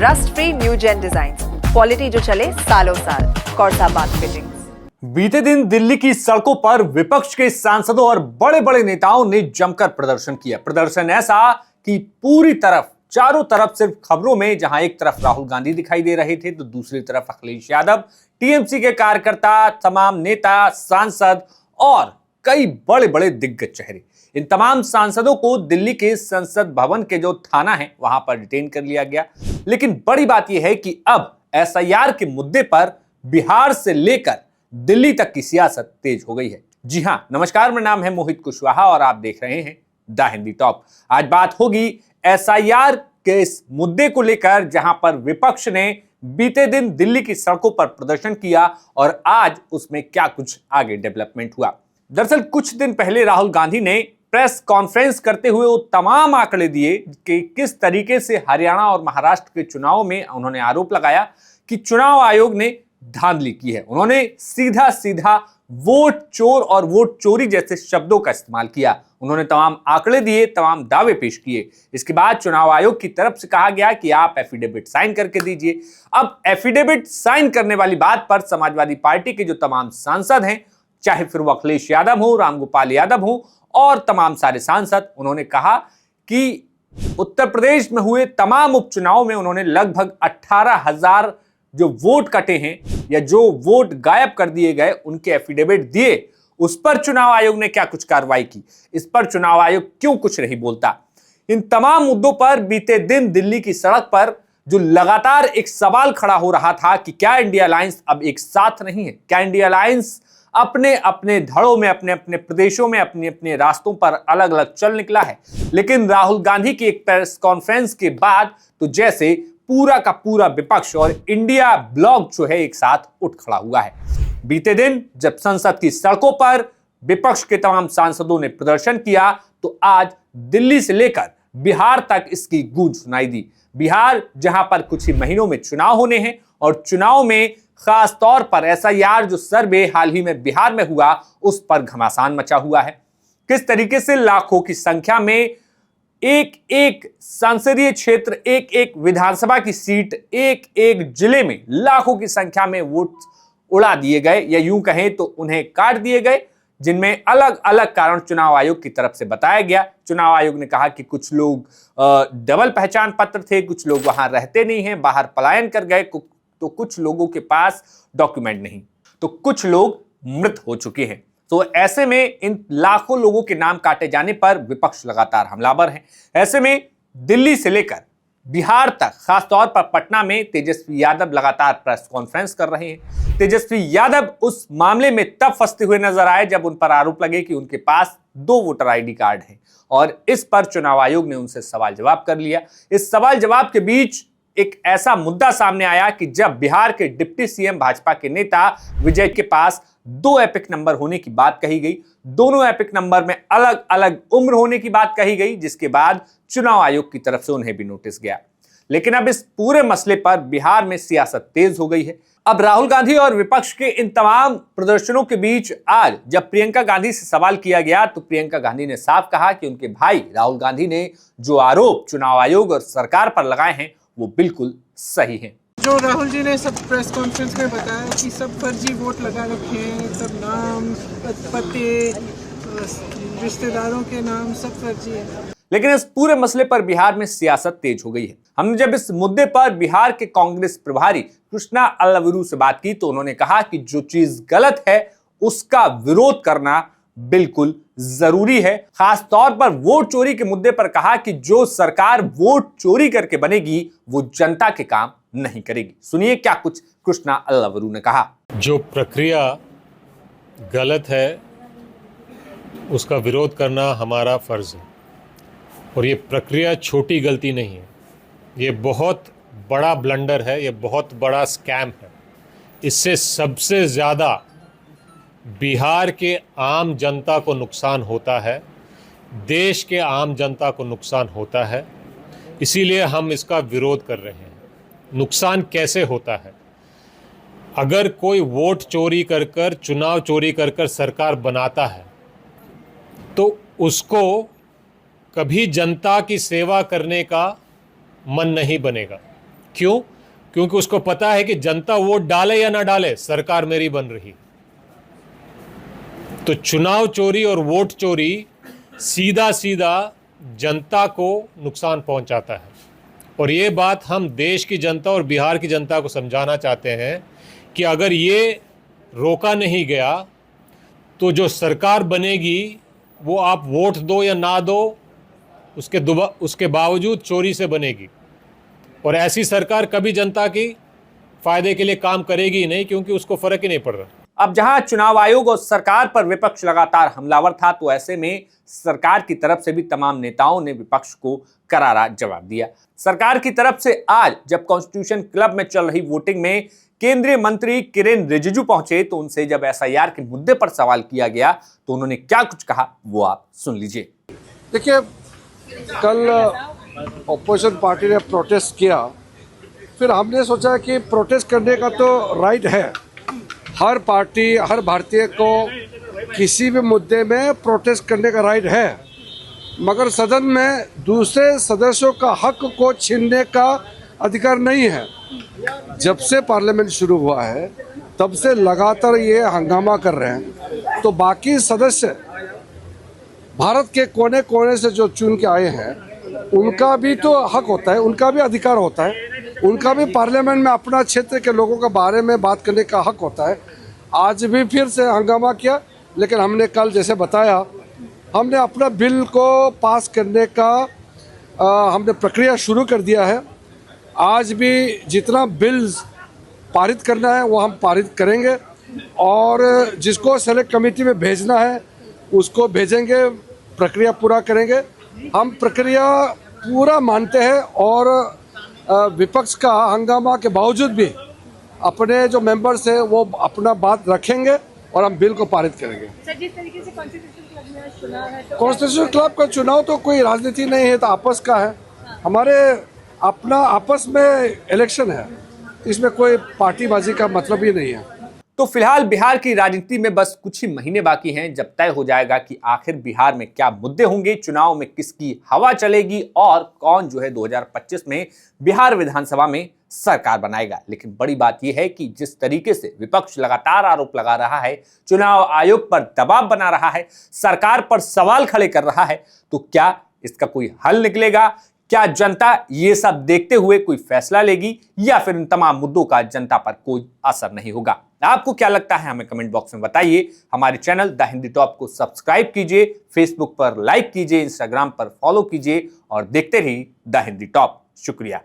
Rust free new gen design, quality जो चले सालों साल। कौरसा बात फिटिंग्स। बीते दिन दिल्ली की सड़कों पर विपक्ष के सांसदों और बड़े बड़े नेताओं ने जमकर प्रदर्शन किया। प्रदर्शन ऐसा कि पूरी तरफ चारों तरफ सिर्फ खबरों में, जहां एक तरफ राहुल गांधी दिखाई दे रहे थे तो दूसरी तरफ अखिलेश यादव, टीएमसी के कार्यकर्ता, तमाम नेता, सांसद और कई बड़े बड़े दिग्गज चेहरे। इन तमाम सांसदों को दिल्ली के संसद भवन के जो थाना है वहां पर डिटेन कर लिया गया। लेकिन बड़ी बात यह है कि अब एसआईआर के मुद्दे पर बिहार से लेकर दिल्ली तक की सियासत तेज हो गई है। जी हां, नमस्कार, मेरा नाम है मोहित कुशवाहा और आप देख रहे हैं द हिंदी टॉक। आज बात होगी एसआईआर के इस मुद्दे को लेकर, जहां पर विपक्ष ने बीते दिन दिल्ली की सड़कों पर प्रदर्शन किया और आज उसमें क्या कुछ आगे डेवलपमेंट हुआ। दरअसल कुछ दिन पहले राहुल गांधी ने प्रेस कॉन्फ्रेंस करते हुए वो तमाम आंकड़े दिए कि किस तरीके से हरियाणा और महाराष्ट्र के चुनाव में उन्होंने आरोप लगाया कि चुनाव आयोग ने धांधली की है। उन्होंने सीधा सीधा वोट चोर और वोट चोरी जैसे शब्दों का इस्तेमाल किया। उन्होंने तमाम आंकड़े दिए, तमाम दावे पेश किए। इसके बाद चुनाव आयोग की तरफ से कहा गया कि आप एफिडेविट साइन करके दीजिए। अब एफिडेविट साइन करने वाली बात पर समाजवादी पार्टी के जो तमाम सांसद हैं, चाहे फिर वो अखिलेश यादव हो, रामगोपाल यादव हो और तमाम सारे सांसद, उन्होंने कहा कि उत्तर प्रदेश में हुए तमाम उपचुनाव में उन्होंने लगभग 18,000 जो वोट कटे हैं या जो वोट गायब कर दिए गए उनके एफिडेविट दिए। उस पर चुनाव आयोग ने क्या कुछ कार्रवाई की, इस पर चुनाव आयोग क्यों कुछ नहीं बोलता। इन तमाम मुद्दों पर बीते दिन दिल्ली की सड़क पर जो लगातार एक सवाल खड़ा हो रहा था कि क्या इंडिया अलायंस अब एक साथ नहीं है, क्या इंडिया अलायंस अपने अपने धड़ों में, अपने अपने प्रदेशों में, अपने अपने रास्तों पर अलग अलग चल निकला है। लेकिन राहुल गांधी की एक प्रेस कॉन्फ्रेंस के बाद तो जैसे पूरा का पूरा विपक्ष और इंडिया ब्लॉक जो है एक साथ उठ खड़ा हुआ है। बीते दिन जब संसद की सड़कों पर विपक्ष के तमाम सांसदों ने प्रदर्शन किया तो आज दिल्ली से लेकर बिहार तक इसकी गूंज सुनाई दी। बिहार जहां पर कुछ ही महीनों में चुनाव होने हैं और चुनाव में खास तौर पर एसआईआर जो सर्वे हाल ही में बिहार में हुआ उस पर घमासान मचा हुआ है। किस तरीके से लाखों की संख्या में एक एक संसदीय क्षेत्र, एक एक विधानसभा की सीट, एक एक जिले में लाखों की संख्या में वोट उड़ा दिए गए या यूं कहें तो उन्हें काट दिए गए, जिनमें अलग अलग कारण चुनाव आयोग की तरफ से बताया गया। चुनाव आयोग ने कहा कि कुछ लोग डबल पहचान पत्र थे, कुछ लोग वहां रहते नहीं हैं, बाहर पलायन कर गए, तो कुछ लोगों के पास डॉक्यूमेंट नहीं, तो कुछ लोग मृत हो चुके हैं। तो ऐसे में इन लाखों लोगों के नाम काटे जाने पर विपक्ष लगातार हमलावर है। ऐसे में दिल्ली से लेकर बिहार तक, खासतौर पर पटना में तेजस्वी यादव लगातार प्रेस कॉन्फ्रेंस कर रहे हैं। तेजस्वी यादव उस मामले में तब फंसते हुए नजर आए जब उन पर आरोप लगे कि उनके पास 2 वोटर आईडी कार्ड हैं और इस पर चुनाव आयोग ने उनसे सवाल जवाब कर लिया। इस सवाल जवाब के बीच एक ऐसा मुद्दा सामने आया कि जब बिहार के डिप्टी सीएम भाजपा के नेता विजय के पास 2 एपिक नंबर होने की बात कही गई, दोनों एपिक नंबर में अलग अलग उम्र होने की बात कही गई, जिसके बाद चुनाव आयोग की तरफ से उन्हें भी नोटिस गया। लेकिन अब इस पूरे मसले पर बिहार में सियासत तेज हो गई है। अब राहुल गांधी और विपक्ष के इन तमाम प्रदर्शनों के बीच आज जब प्रियंका गांधी से सवाल किया गया तो प्रियंका गांधी ने साफ कहा कि उनके भाई राहुल गांधी ने जो आरोप चुनाव आयोग और सरकार पर लगाए हैं वो बिल्कुल सही हैं। जो राहुल जी ने सब प्रेस कॉन्फ्रेंस में बताया कि सब फर्जी वोट लगा रखे हैं, सब नाम, पते, रिश्तेदारों के नाम सब फर्जी है। लेकिन इस पूरे मसले पर बिहार में सियासत तेज हो गई है। हमने जब इस मुद्दे पर बिहार के कांग्रेस प्रभारी कृष्णा अल्लावरू से बात की तो उन्होंने कहा कि जो चीज गलत है उसका विरोध करना बिल्कुल जरूरी है। खास तौर पर वोट चोरी के मुद्दे पर कहा कि जो सरकार वोट चोरी करके बनेगी वो जनता के काम नहीं करेगी। सुनिए क्या कुछ कृष्णा अल्लावरू ने कहा। जो प्रक्रिया गलत है उसका विरोध करना हमारा फर्ज है और ये प्रक्रिया छोटी गलती नहीं है, ये बहुत बड़ा ब्लंडर है, ये बहुत बड़ा स्कैम है। इससे सबसे ज़्यादा बिहार के आम जनता को नुकसान होता है, देश के आम जनता को नुकसान होता है, इसीलिए हम इसका विरोध कर रहे हैं। नुकसान कैसे होता है? अगर कोई वोट चोरी कर कर, चुनाव चोरी कर कर सरकार बनाता है तो उसको कभी जनता की सेवा करने का मन नहीं बनेगा, क्यों? क्योंकि उसको पता है कि जनता वोट डाले या ना डाले, सरकार मेरी बन रही। तो चुनाव चोरी और वोट चोरी सीधा सीधा जनता को नुकसान पहुंचाता है। और ये बात हम देश की जनता और बिहार की जनता को समझाना चाहते हैं कि अगर ये रोका नहीं गया तो जो सरकार बनेगी वो आप वोट दो या ना दो, उसके बावजूद चोरी से बनेगी। और ऐसी सरकार कभी जनता की फायदे के लिए काम करेगी ही नहीं, क्योंकि उसको फर्क ही नहीं पड़ रहा। अब जहां चुनाव आयोग और सरकार पर विपक्ष लगातार हमलावर था, तो ऐसे में सरकार की तरफ से भी तमाम नेताओं ने विपक्ष को करारा जवाब दिया। सरकार की तरफ से आज जब कॉन्स्टिट्यूशन क्लब में चल रही वोटिंग में केंद्रीय मंत्री किरेन रिजिजू पहुंचे, तो उनसे जब एसआईआर के मुद्दे पर सवाल किया गया तो उन्होंने क्या कुछ कहा वो आप सुन लीजिए। देखिए, कल ऑपोजिशन पार्टी ने प्रोटेस्ट किया, फिर हमने सोचा कि प्रोटेस्ट करने का तो राइट है, हर पार्टी हर भारतीय को किसी भी मुद्दे में प्रोटेस्ट करने का राइट है, मगर सदन में दूसरे सदस्यों का हक को छीनने का अधिकार नहीं है। जब से पार्लियामेंट शुरू हुआ है तब से लगातार ये हंगामा कर रहे हैं, तो बाकी सदस्य भारत के कोने कोने से जो चुन के आए हैं उनका भी तो हक होता है, उनका भी अधिकार होता है, उनका भी पार्लियामेंट में अपना क्षेत्र के लोगों के बारे में बात करने का हक होता है। आज भी फिर से हंगामा किया, लेकिन हमने कल जैसे बताया, हमने अपना बिल को पास करने का हमने प्रक्रिया शुरू कर दिया है। आज भी जितना बिल्स पारित करना है वो हम पारित करेंगे, और जिसको सेलेक्ट कमेटी में भेजना है उसको भेजेंगे, प्रक्रिया पूरा करेंगे। हम प्रक्रिया पूरा मानते हैं, और विपक्ष का हंगामा के बावजूद भी अपने जो मेंबर्स हैं वो अपना बात रखेंगे और हम बिल को पारित करेंगे। सर, जिस तरीके से कॉन्स्टिट्यूशन क्लब में चुनाव है, तो कॉन्स्टिट्यूशन क्लब का चुनाव तो कोई राजनीति नहीं है, तो आपस का है, हमारे अपना आपस में इलेक्शन है, इसमें कोई पार्टीबाजी का मतलब ही नहीं है। तो फिलहाल बिहार की राजनीति में बस कुछ ही महीने बाकी हैं, जब तय हो जाएगा कि आखिर बिहार में क्या मुद्दे होंगे, चुनाव में किसकी हवा चलेगी और कौन जो है 2025 में बिहार विधानसभा में सरकार बनाएगा। लेकिन बड़ी बात यह है कि जिस तरीके से विपक्ष लगातार आरोप लगा रहा है, चुनाव आयोग पर दबाव बना रहा है, सरकार पर सवाल खड़े कर रहा है, तो क्या इसका कोई हल निकलेगा? क्या जनता ये सब देखते हुए कोई फैसला लेगी, या फिर इन तमाम मुद्दों का जनता पर कोई असर नहीं होगा? आपको क्या लगता है, हमें कमेंट बॉक्स में बताइए। हमारे चैनल द हिंदी टॉप को सब्सक्राइब कीजिए, फेसबुक पर लाइक कीजिए, इंस्टाग्राम पर फॉलो कीजिए और देखते रहिए द हिंदी टॉप। शुक्रिया।